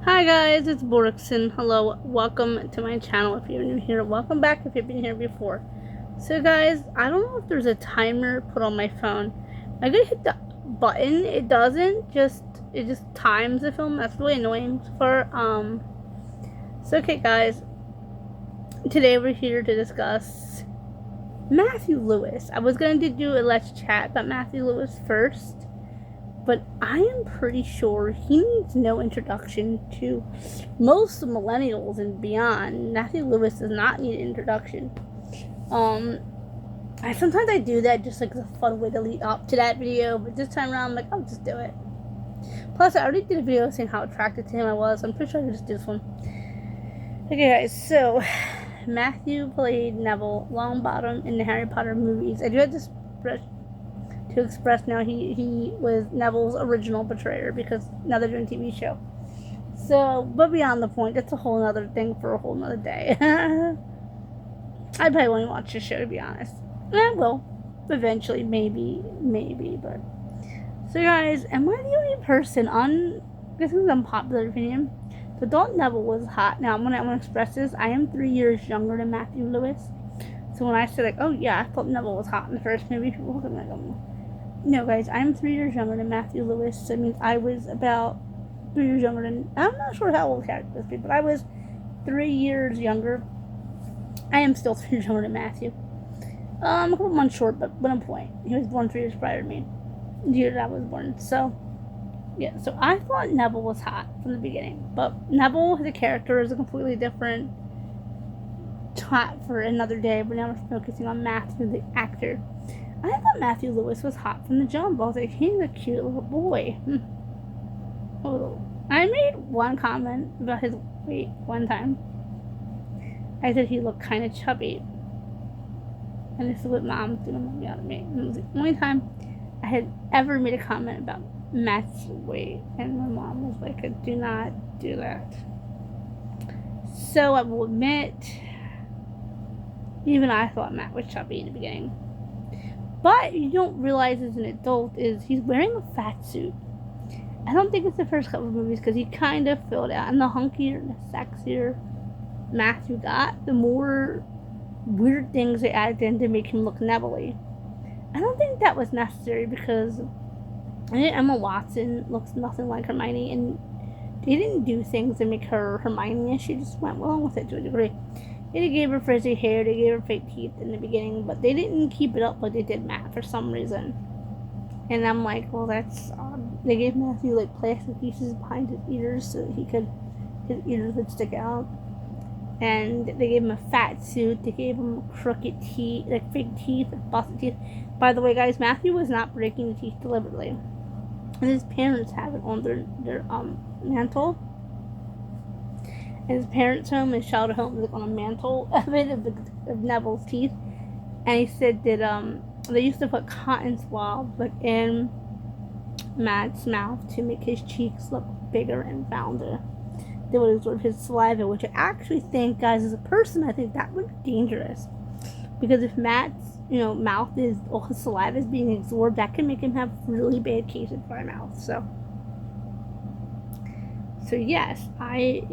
Hi guys, it's Borkson. Hello, welcome to my channel if you're new here. Welcome back if you've been here before. So guys, I don't know if there's a timer put on my phone. I gotta hit the button. It doesn't. It just times the film. That's really annoying so okay guys. Today we're here to discuss Matthew Lewis. I was gonna do a let's chat about Matthew Lewis first, but I am pretty sure he needs no introduction to most millennials and beyond. Matthew Lewis does not need an introduction. Sometimes I do that just like as a fun way to lead up to that video, but this time around I'm like, I'll just do it. Plus, I already did a video saying how attracted to him I was. I'm pretty sure I can just do this one. Okay, guys, so Matthew played Neville Longbottom in the Harry Potter movies. I do have to express now he was Neville's original betrayer because now they're doing a TV show. So, but beyond the point, that's a whole other thing for a whole nother day. I probably won't watch the show, to be honest. I will. Eventually, maybe, but. So guys, am I the only person this is an unpopular opinion, but Dalton Neville was hot. Now, I'm gonna express this. I am 3 years younger than Matthew Lewis. So when I say like, oh yeah, I thought Neville was hot in the first movie, people look at me like, no guys, I'm 3 years younger than Matthew Lewis. So that means I was about 3 years younger than, I'm not sure how old character this be, but I was 3 years younger. I am still 3 years younger than Matthew. A couple months short, but on point. He was born 3 years prior to me, the year that I was born. So, yeah, so I thought Neville was hot from the beginning. But Neville, the character, is a completely different plot for another day. But now we're focusing on Matthew, the actor. I thought Matthew Lewis was hot from the jump. I was like, he's a cute little boy. I made one comment about his weight one time. I said he looked kind of chubby. And this is what Mom's doing out of me. It was the only time I had ever made a comment about Matt's weight. And my mom was like, do not do that. So I will admit, even I thought Matt was chubby in the beginning. But you don't realize as an adult is he's wearing a fat suit. I don't think it's the first couple of movies because he kind of filled out. And the hunkier and the sexier Matthew got, the more weird things they added in to make him look Neville-y. I don't think that was necessary because Emma Watson looks nothing like Hermione, and they didn't do things to make her Hermione. She just went along with it to a degree. They gave her frizzy hair, they gave her fake teeth in the beginning, but they didn't keep it up like they did Matt for some reason. And I'm like, well, that's odd. They gave Matthew like plastic pieces behind his ears so that his ears would stick out. And they gave him a fat suit. They gave him crooked teeth, like fake teeth, like busted teeth. By the way, guys, Matthew was not breaking the teeth deliberately. And his parents have it on their mantle. And his parents' home, his childhood home, was like on a mantle of Neville's teeth. And he said that they used to put cotton swabs like in Matt's mouth to make his cheeks look bigger and rounder. They would absorb his saliva, which I actually think, guys, as a person, I think that would be dangerous. Because if Matt's, mouth is, all his saliva is being absorbed, that can make him have really bad cases for my mouth. So yes, I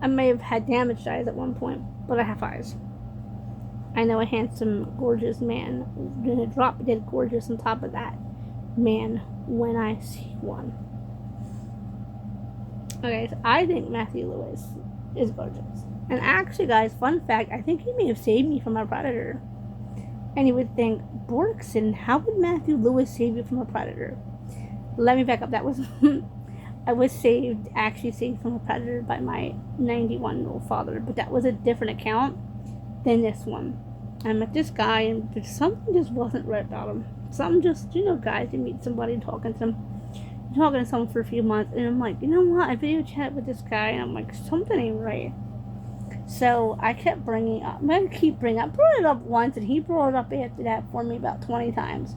may have had damaged eyes at one point, but I have eyes. I know a handsome, gorgeous man gonna drop dead gorgeous on top of that man when I see one. Okay, so I think Matthew Lewis is gorgeous. And actually, guys, fun fact, I think he may have saved me from a predator. And you would think, Borkson, how would Matthew Lewis save you from a predator? Let me back up. That was I was actually saved from a predator by my 91-year-old father, but that was a different account than this one. I met this guy, and something just wasn't right about him. Something just, guys, you meet somebody talking to someone for a few months, and I'm like, you know what, I video chat with this guy, and I'm like, something ain't right. So I kept bringing up, I brought it up once, and he brought it up after that for me about 20 times.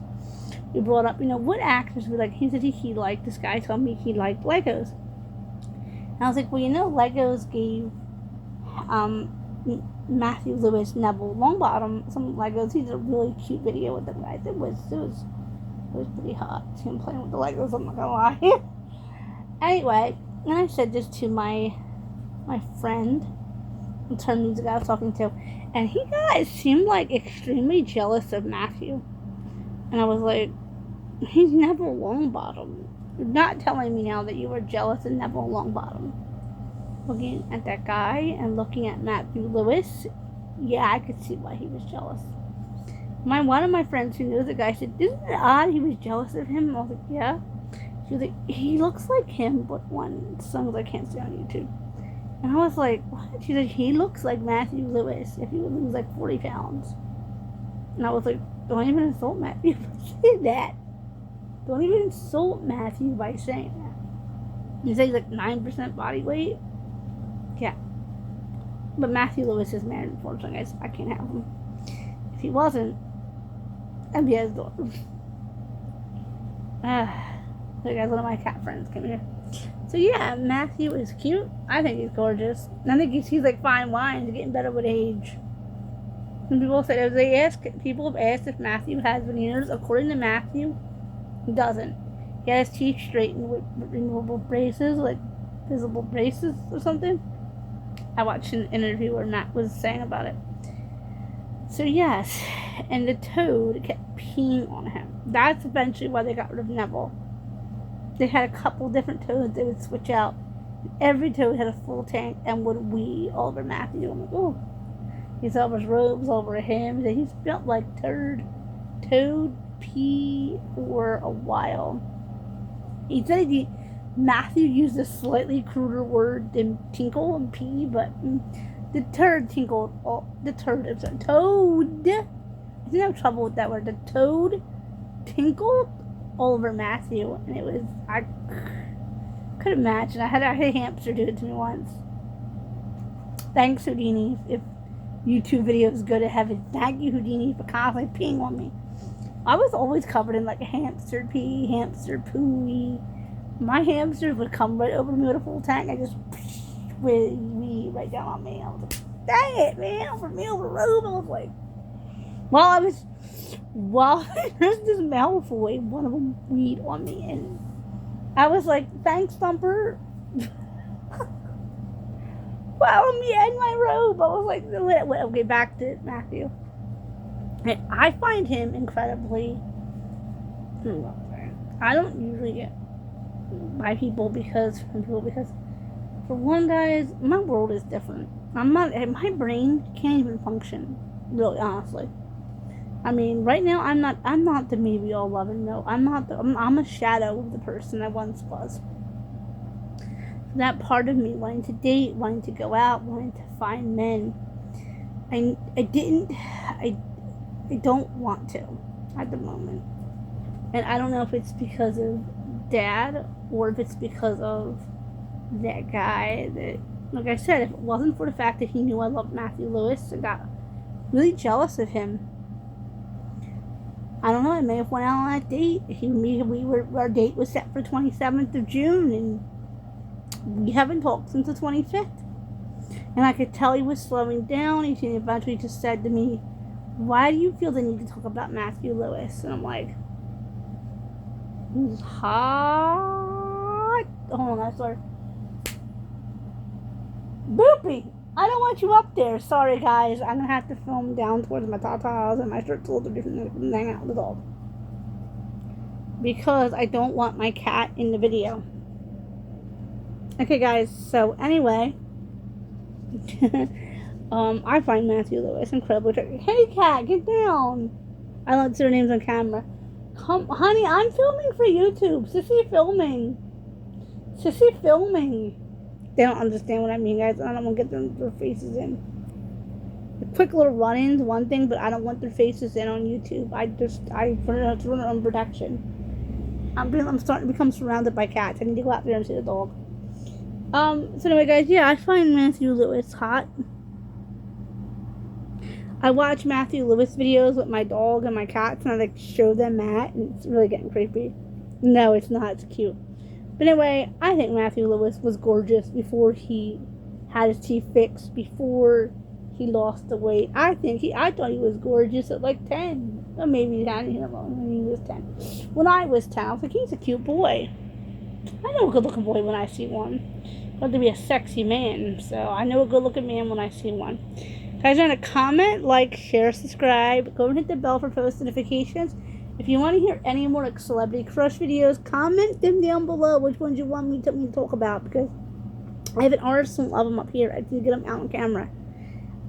He brought up, what actors were like, he said he liked, this guy told me he liked Legos. And I was like, well, Legos gave Matthew Lewis Neville Longbottom some Legos. He did a really cute video with them guys. It was pretty hot. Him playing with the Legos, I'm not gonna lie. Anyway, And I said this to my friend, the term music I was talking to, and he guys seemed like extremely jealous of Matthew. And I was like, he's Neville Longbottom. You're not telling me now that you were jealous of Neville Longbottom. Looking at that guy and looking at Matthew Lewis, yeah, I could see why he was jealous. One of my friends who knows the guy said, isn't it odd he was jealous of him? I was like, yeah. She was like, he looks like him, but one songs I can't see on YouTube. And I was like, what? She said, he looks like Matthew Lewis if he would lose like 40 pounds. And I was like, don't even insult Matthew by saying that. Don't even insult Matthew by saying that. You say he's like 9% body weight? Yeah. But Matthew Lewis is married, unfortunately, guys. I can't have him. If he wasn't, I'd be his daughter. So guys, one of my cat friends came here. So yeah, Matthew is cute. I think he's gorgeous. I think he's like fine wine. He's getting better with age. Some people said, people have asked if Matthew has veneers. According to Matthew, he doesn't. He has teeth straightened with removable braces, like visible braces or something. I watched an interview where Matt was saying about it. So yes, and the toad kept peeing on him. That's eventually why they got rid of Neville. They had a couple different toads they would switch out. Every toad had a full tank and would wee all over Matthew. I'm like, oh. He saw his robes all over him. He smelled like toad pee for a while. He said Matthew used a slightly cruder word than tinkle and pee, but the toad. I didn't have trouble with that word. The toad tinkled all over Matthew, and it was, I could imagine. I had a hamster do it to me once. Thanks, Houdini. If YouTube videos go to heaven, thank you, Houdini, for constantly peeing on me. I was always covered in like a hamster pee, hamster poo. My hamsters would come right over me with a full tank and just wee right down on me. I was like, dang it, man, over me, over room. I was like, there's this Malfoy, one of them weed on me, and I was like, thanks, Thumper. Follow me in my robe. I was like, okay, back to Matthew. And I find him incredibly, I don't usually get by people because for one, guys, my world is different. My brain can't even function, really, honestly. I mean, right now, I'm not the me we all love and know. I'm a shadow of the person I once was. That part of me wanting to date, wanting to go out, wanting to find men. I don't want to at the moment. And I don't know if it's because of Dad or if it's because of that guy that, like I said, if it wasn't for the fact that he knew I loved Matthew Lewis and got really jealous of him, I don't know, I may have went out on that date. Our date was set for 27th of June, and we haven't talked since the 25th. And I could tell he was slowing down. He eventually just said to me, why do you feel the need to talk about Matthew Lewis? And I'm like, he's hot. Hold on, I sorry. Boopy! I don't want you up there. Sorry, guys. I'm going to have to film down towards my tatas and my shirt's a little different than hang out with the dog. Because I don't want my cat in the video. Okay, guys. So, anyway. I find Matthew Lewis incredibly attractive. Hey, cat, get down. I don't see her names on camera. Come, honey, I'm filming for YouTube. Sissy filming. They don't understand what I mean, guys. I don't want to get their faces in. The quick little run-ins, one thing, but I don't want their faces in on YouTube. I run their own protection. I'm starting to become surrounded by cats. I need to go out there and see the dog. So anyway, guys, yeah, I find Matthew Lewis hot. I watch Matthew Lewis videos with my dog and my cats, and I like show them Matt, and it's really getting creepy. No, it's not. It's cute. But anyway, I think Matthew Lewis was gorgeous before he had his teeth fixed, before he lost the weight. I thought he was gorgeous at like 10. Or maybe when he was 10. When I was 10, I was like, he's a cute boy. I know a good-looking boy when I see one. Got to be a sexy man, so I know a good-looking man when I see one. Guys, want to comment, like, share, subscribe. Go and hit the bell for post notifications. If you want to hear any more like celebrity crush videos, comment them down below which ones you want me to talk about, because I have an arsenal of them up here. I need to get them out on camera.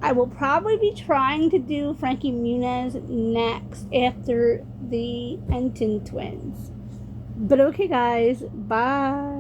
I will probably be trying to do Frankie Muniz next after the Enton twins. But okay, guys, bye.